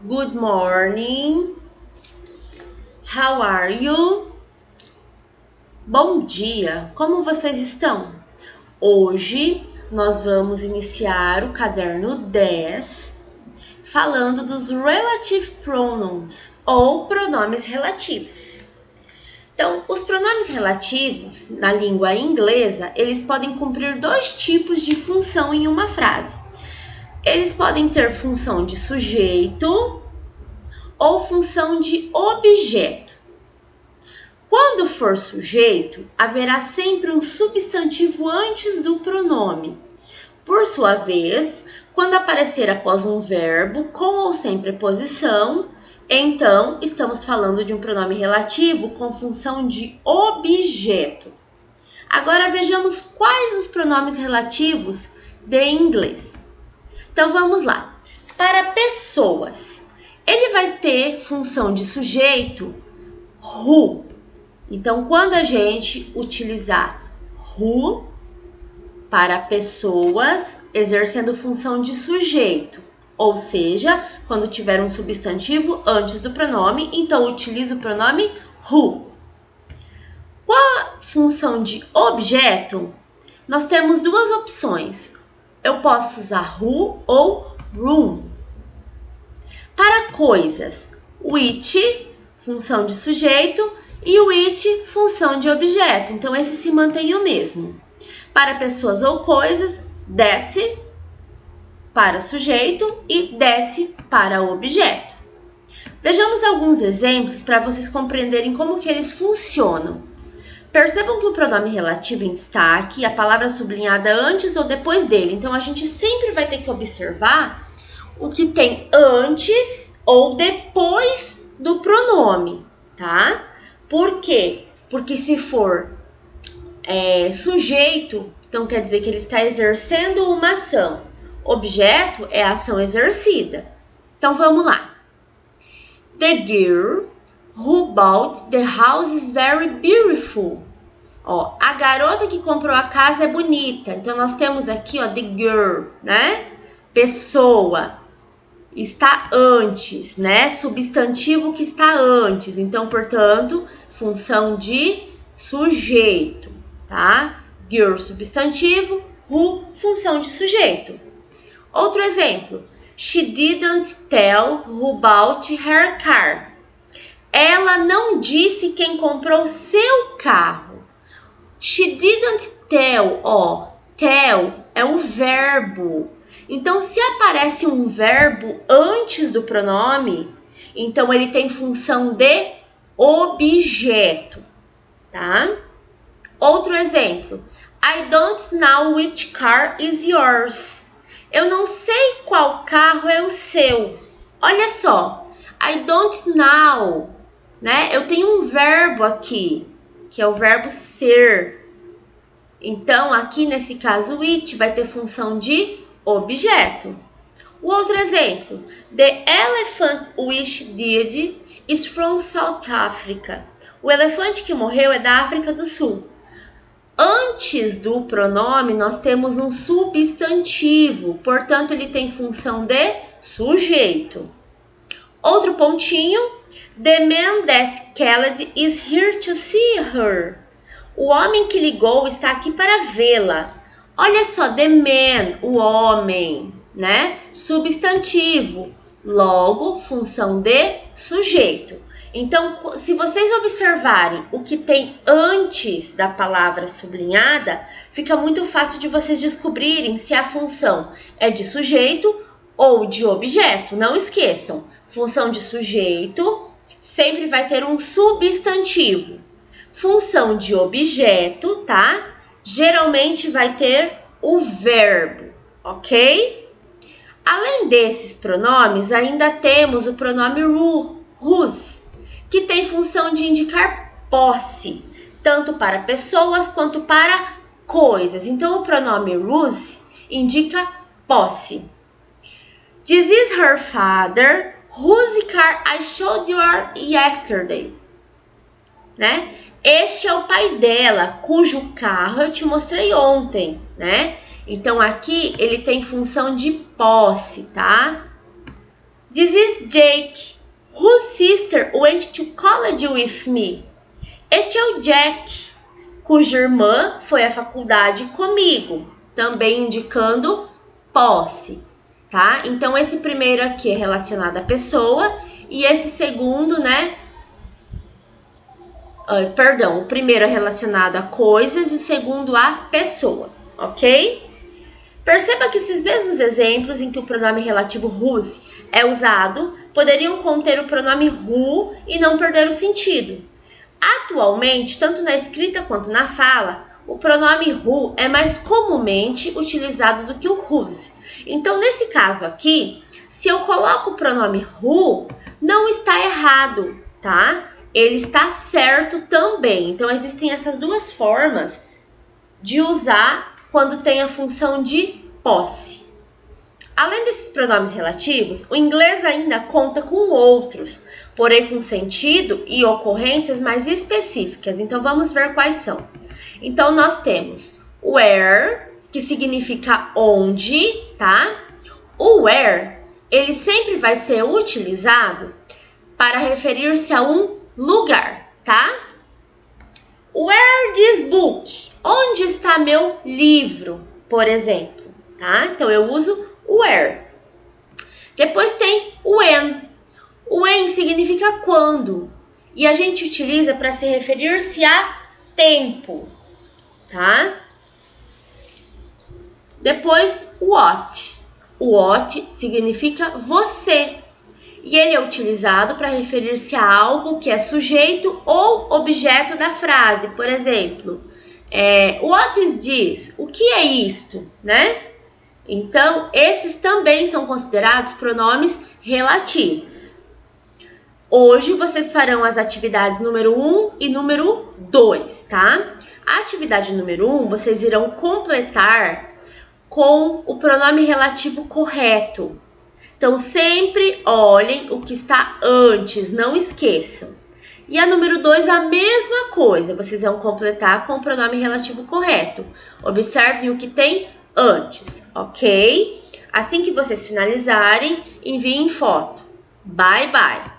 Good morning. How are you? Bom dia, como vocês estão? Hoje nós vamos iniciar o caderno 10 falando dos relative pronouns ou pronomes relativos. Então, os pronomes relativos, na língua inglesa, eles podem cumprir dois tipos de função em uma frase. Eles podem ter função de sujeito ou função de objeto. Quando for sujeito, haverá sempre um substantivo antes do pronome. Por sua vez, quando aparecer após um verbo com ou sem preposição, então estamos falando de um pronome relativo com função de objeto. Agora vejamos quais os pronomes relativos de inglês. Então vamos lá. Para pessoas, ele vai ter função de sujeito who. Então, quando a gente utilizar who para pessoas, exercendo função de sujeito, ou seja, quando tiver um substantivo antes do pronome, então utiliza o pronome who. Com a função de objeto, nós temos duas opções. Eu posso usar who ou room. Para coisas, which, função de sujeito, e o it, função de objeto. Então, esse se mantém o mesmo. Para pessoas ou coisas, that para sujeito e that para objeto. Vejamos alguns exemplos para vocês compreenderem como que eles funcionam. Percebam que o pronome relativo em destaque, a palavra sublinhada antes ou depois dele. Então, a gente sempre vai ter que observar o que tem antes ou depois do pronome, tá? Por quê? Porque se for sujeito, então quer dizer que ele está exercendo uma ação. Objeto é a ação exercida. Então vamos lá. The girl who bought the house is very beautiful. Ó, a garota que comprou a casa é bonita. Então nós temos aqui, ó, the girl, né? Pessoa. Está antes, né? Substantivo que está antes. Então, portanto, função de sujeito, tá? Girl, substantivo. Who, função de sujeito. Outro exemplo. She didn't tell who bought her car. Ela não disse quem comprou seu carro. She didn't tell, ó. Tell é o verbo. Então, se aparece um verbo antes do pronome, então ele tem função de objeto, tá? Outro exemplo. I don't know which car is yours. Eu não sei qual carro é o seu. Olha só. I don't know, né? Eu tenho um verbo aqui, que é o verbo ser. Então, aqui nesse caso, it vai ter função de objeto. O outro exemplo. The elephant which died is from South Africa. O elefante que morreu é da África do Sul. Antes do pronome, nós temos um substantivo. Portanto, ele tem função de sujeito. Outro pontinho. The man that called is here to see her. O homem que ligou está aqui para vê-la. Olha só, the man, o homem, né? Substantivo, logo, função de sujeito. Então, se vocês observarem o que tem antes da palavra sublinhada, fica muito fácil de vocês descobrirem se a função é de sujeito ou de objeto. Não esqueçam, função de sujeito sempre vai ter um substantivo. Função de objeto, tá? Geralmente vai ter o verbo, ok? Além desses pronomes, ainda temos o pronome whose, que tem função de indicar posse, tanto para pessoas quanto para coisas. Então, o pronome whose indica posse. This is her father, whose car I showed you yesterday. Né? Este é o pai dela, cujo carro eu te mostrei ontem, né? Então, aqui ele tem função de posse, tá? This is Jake, whose sister went to college with me. Este é o Jack, cuja irmã foi à faculdade comigo, também indicando posse, tá? Então, esse primeiro aqui é relacionado à pessoa e esse segundo, né? O primeiro é relacionado a coisas e o segundo a pessoa, ok? Perceba que esses mesmos exemplos em que o pronome relativo whose é usado poderiam conter o pronome who e não perder o sentido. Atualmente, tanto na escrita quanto na fala, o pronome who é mais comumente utilizado do que o whose. Então, nesse caso aqui, se eu coloco o pronome who, não está errado, tá? Ele está certo também. Então, existem essas duas formas de usar quando tem a função de posse. Além desses pronomes relativos, o inglês ainda conta com outros, porém com sentido e ocorrências mais específicas. Então, vamos ver quais são. Então, nós temos where, que significa onde, tá? O where, ele sempre vai ser utilizado para referir-se a um lugar, tá? Where this book? Onde está meu livro, por exemplo, tá? Então, eu uso where. Depois tem when. When significa quando. E a gente utiliza para se referir-se a tempo, tá? Depois, what. What significa você. E ele é utilizado para referir-se a algo que é sujeito ou objeto da frase. Por exemplo, what is this? O que é isto, né? Então, esses também são considerados pronomes relativos. Hoje, vocês farão as atividades número 1 e número 2, tá? A atividade número 1, vocês irão completar com o pronome relativo correto. Então, sempre olhem o que está antes, não esqueçam. E a número 2, a mesma coisa, vocês vão completar com o pronome relativo correto. Observem o que tem antes, ok? Assim que vocês finalizarem, enviem foto. Bye, bye!